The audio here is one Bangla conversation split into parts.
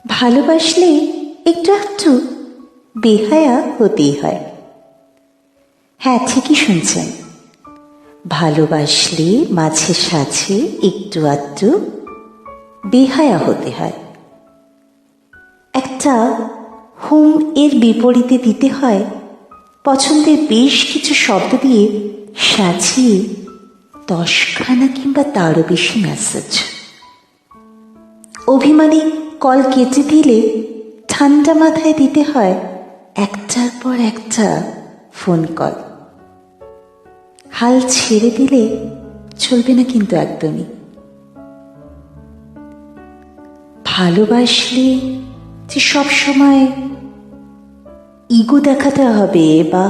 ভালোবাসলে একটু একটু বেহায়া হতেই হয়। হ্যাঁ, ঠিকই শুনছেন, ভালোবাসলে মাঝে সাঝে একটু আধটু বেহায়া হতে হয়। একটা হুম এর বিপরীতে দিতে হয় পছন্দের বেশ কিছু শব্দ দিয়ে সাজিয়ে 10খানা কিংবা তারও বেশি মেসেজ। অভিমানী কল কেটে দিলে ঠান্ডা মাথায় দিতে হয় একটার পর একটা ফোন কল। হাল ছেড়ে দিলে চলবে না কিন্তু একদমই। ভালোবাসলে যে সবসময় ইগো দেখাতে হবে বা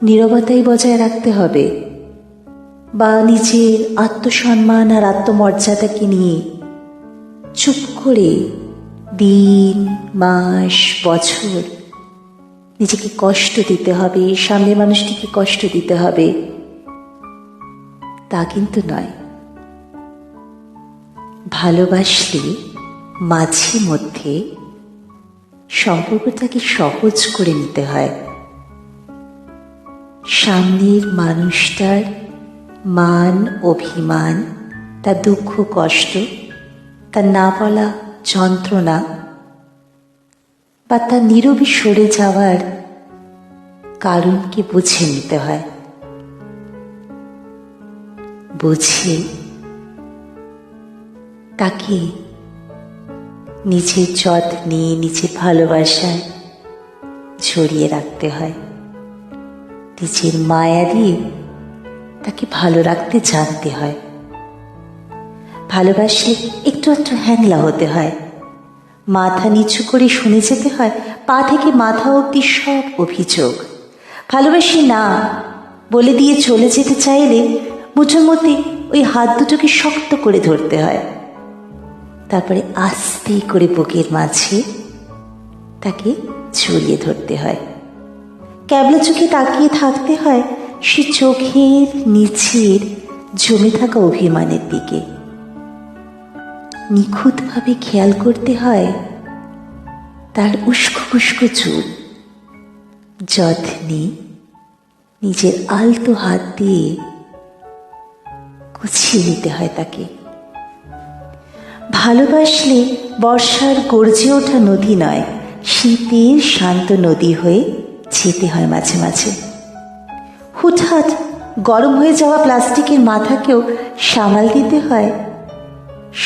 নীরবতাই বজায় রাখতে হবে বা নিজের আত্মসম্মান আর আত্মমর্যাদাকে নিয়ে চুপ করে দিন মাস বছর নিজেকে কষ্ট দিতে হবে, সামনের মানুষটিকে কষ্ট দিতে হবে, তা কিন্তু নয়। ভালোবাসলে মাঝে মধ্যে সম্পর্কটাকে সহজ করে নিতে হয়। সামনের মানুষটার মান অভিমান, তার দুঃখ কষ্ট, তার না বলা যন্ত্রণা বা তার নীরবে সরে যাওয়ার কারণকে বুঝে নিতে হয়। বুঝে তাকে নিজের যত্নে নিজের ভালোবাসায় ছড়িয়ে রাখতে হয়। নিজের মায়া দিয়ে তাকে ভালো রাখতে জানতে হয়। ভালোবাসলে একটু একটু হ্যাংলা হতে হয়। মাথা নিচু করে শুনে যেতে হয় পা থেকে মাথা অবধি সব অভিযোগ। ভালোবাসি না বলে দিয়ে চলে যেতে চাইলে মুঠোর মধ্যে ওই হাত দুটোকে শক্ত করে ধরতে হয়। তারপরে আস্তে করে বুকের মাঝে তাকে জড়িয়ে ধরতে হয়। ক্যাবলা চোখে তাকিয়ে থাকতে হয় সে চোখের নিচের জমে থাকা অভিমানের দিকে। নিখুঁতভাবে খেয়াল করতে হয় তার উস্কো খুস্কো চুল। যত্নে নিজের আলতো হাত দিয়ে গুছিয়ে নিতে হয় তাকে। ভালোবাসলে বর্ষার গর্জে ওঠা নদী নয়, শীতের শান্ত নদী হয়ে যেতে হয় মাঝে মাঝে। হুটহাট গরম হয়ে যাওয়া প্লাস্টিকের মাথাকেও সামাল দিতে হয়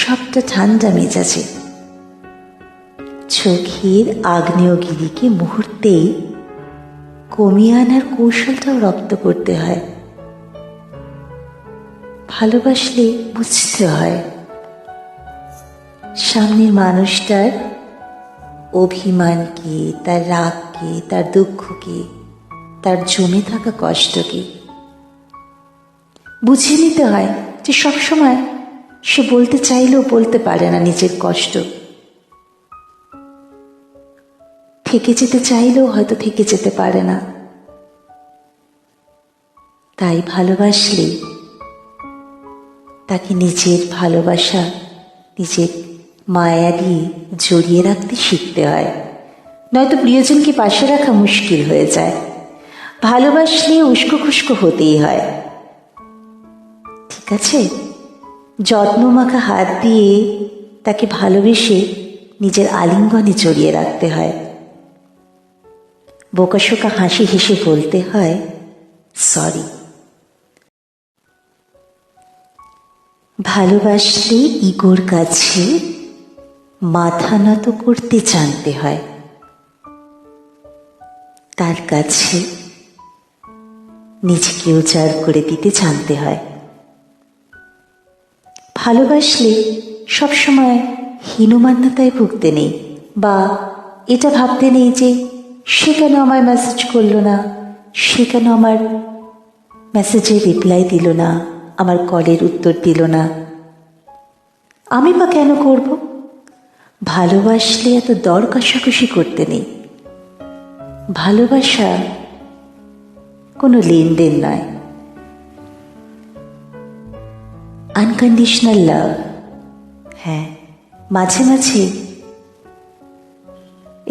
সবটা ঠান্ডা মেজাজে। চোখের আগ্নেয়গিরিকে মুহূর্তেই কমিয়ে আনার কৌশলটাও রপ্ত করতে হয়। ভালোবাসলে বুঝতে হয় সামনের মানুষটার অভিমানকে, তার রাগকে, তার দুঃখকে, তার জমে থাকা কষ্টকে। বুঝে নিতে হয় যে সবসময় সে বলতে চাইলেও বলতে পারে না নিজের কষ্ট। থেকে যেতে চাইলেও হয়তো থেকে যেতে পারে না। তাই ভালোবাসলে তাকে নিজের ভালোবাসা, নিজের মায়া দিয়ে জড়িয়ে রাখতে শিখতে হয়, নয়তো প্রিয়জনকে পাশে রাখা মুশকিল হয়ে যায়। ভালোবাসলে উস্কো খুস্কো হতেই হয়, ঠিক আছে? যত্নমাখা হাত দিয়ে তাকে ভালোবেসে নিজের আলিঙ্গনে জড়িয়ে রাখতে হয়। বোকাশোকা হাসি হেসে বলতে হয় সরি। ভালোবাসলে ইগোর কাছে মাথা নত করতে জানতে হয়। তার কাছে নিজেকে উজাড় করে দিতে জানতে হয়। ভালোবাসলে সবসময় হীনমান্যতায় ভুগতে নেই বা এটা ভাবতে নেই যে সে কেন আমায় মেসেজ করলো না, সে কেন আমার মেসেজের রিপ্লাই দিল না, আমার কলের উত্তর দিল না, আমি বা কেন করব। ভালোবাসলে এত দর কষাকষি করতে নেই। ভালোবাসা কোনো লেনদেন নয়, আনকন্ডিশনাল লাভ। হ্যাঁ, মাঝে মাঝে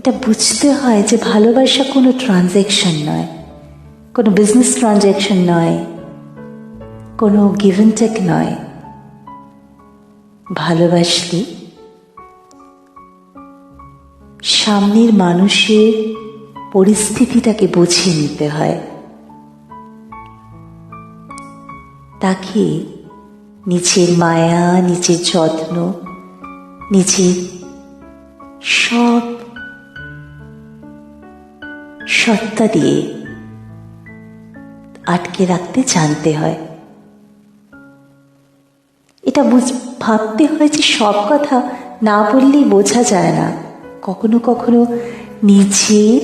এটা বুঝতে হয় যে ভালোবাসা কোনো ট্রানজ্যাকশন নয়, কোনো বিজনেস ট্রানজ্যাকশন নয়, কোনো গিভ অ্যান্ড টেক নয়। ভালোবাসলে সামনের মানুষের পরিস্থিতিটাকে বুঝিয়ে নিতে হয়, তাকে নিজের মায়া, নিজের যত্ন, নিজের সব সত্তা দিয়ে আটকে রাখতে জানতে হয়। এটা ভাবতে হয় যে সব কথা না বললেই বোঝা যায় না। কখনো কখনো নিজের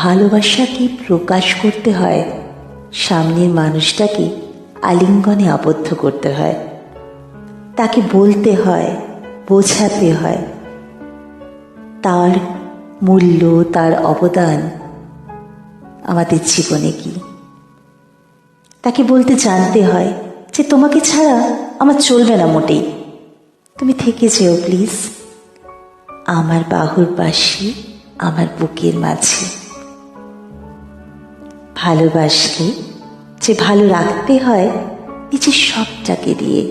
ভালোবাসাকে প্রকাশ করতে হয়, সামনের মানুষটাকে আলিঙ্গনে আবদ্ধ করতে হয়, তাকে বলতে হয়, বোঝাতে হয় তার মূল্য, তার অবদান আমাদের জীবনে কি। তাকে বলতে জানতে হয় যে তোমাকে ছাড়া আমার চলবে না মোটেই, তুমি থেকে যেও প্লিজ আমার বাহুর পাশে, আমার বুকের মাঝে। ভালোবাসলে যে ভালো রাখতে হয় নিজের সবটাকে দিয়ে,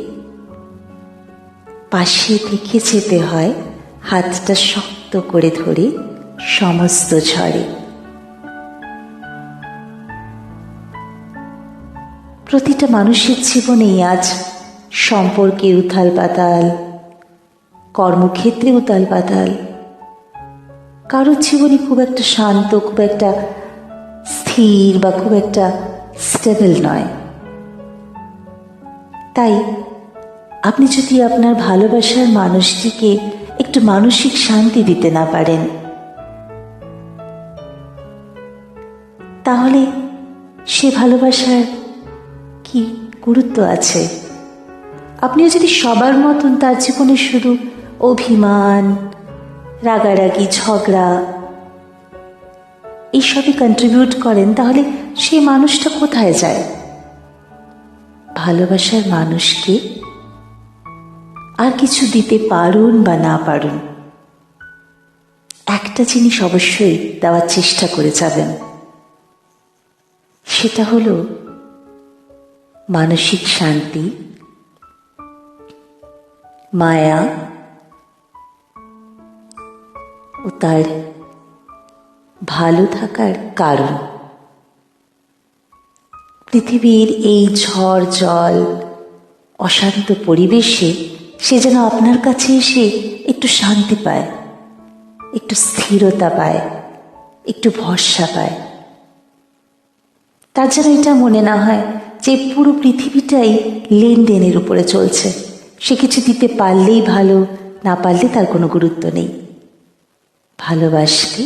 পাশে থেকে যেতে হয় হাতটা শক্ত করে ধরে সমস্ত ঝড়ে। প্রতিটা মানুষের জীবনেই আজ সম্পর্কে উথাল পাতাল, কর্মক্ষেত্রে উথাল পাতাল, কারোর জীবনে খুব একটা শান্ত, খুব একটা স্থির বা খুব একটা স্টেবল নয়। তাই আপনি যদি আপনার ভালোবাসার মানুষটিকে একটু মানসিক শান্তি দিতে না পারেন, তাহলে সে ভালোবাসার কি গুরুত্ব আছে? আপনিও যদি সবার মতন তার জীবনে শুধু অভিমান, রাগারাগি, ঝগড়া এইসবই কন্ট্রিবিউট করেন, তাহলে সেই মানুষটা কোথায় যায়? ভালোবাসার মানুষকে আর কিছু দিতে পারুন বা না পারুন, একটা জিনিস অবশ্যই দেওয়ার চেষ্টা করে যাবেন, সেটা হলো মানসিক শান্তি, মায়া ও তার ভালো থাকার কারণ। পৃথিবীর এই ঝড় জল, অশান্ত পরিবেশে সে যেন আপনার কাছে এসে একটু শান্তি পায়, একটু স্থিরতা পায়, একটু ভরসা পায়। তার যেন এটা মনে না হয় যে পুরো পৃথিবীটাই লেনদেনের উপরে চলছে, সে কিছু দিতে পারলেই ভালো, না পারলে তার কোনো গুরুত্ব নেই। ভালোবাসলে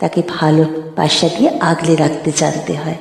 তাকে ভালোবাসা দিয়ে আগলে রাখতে জানতে হয়।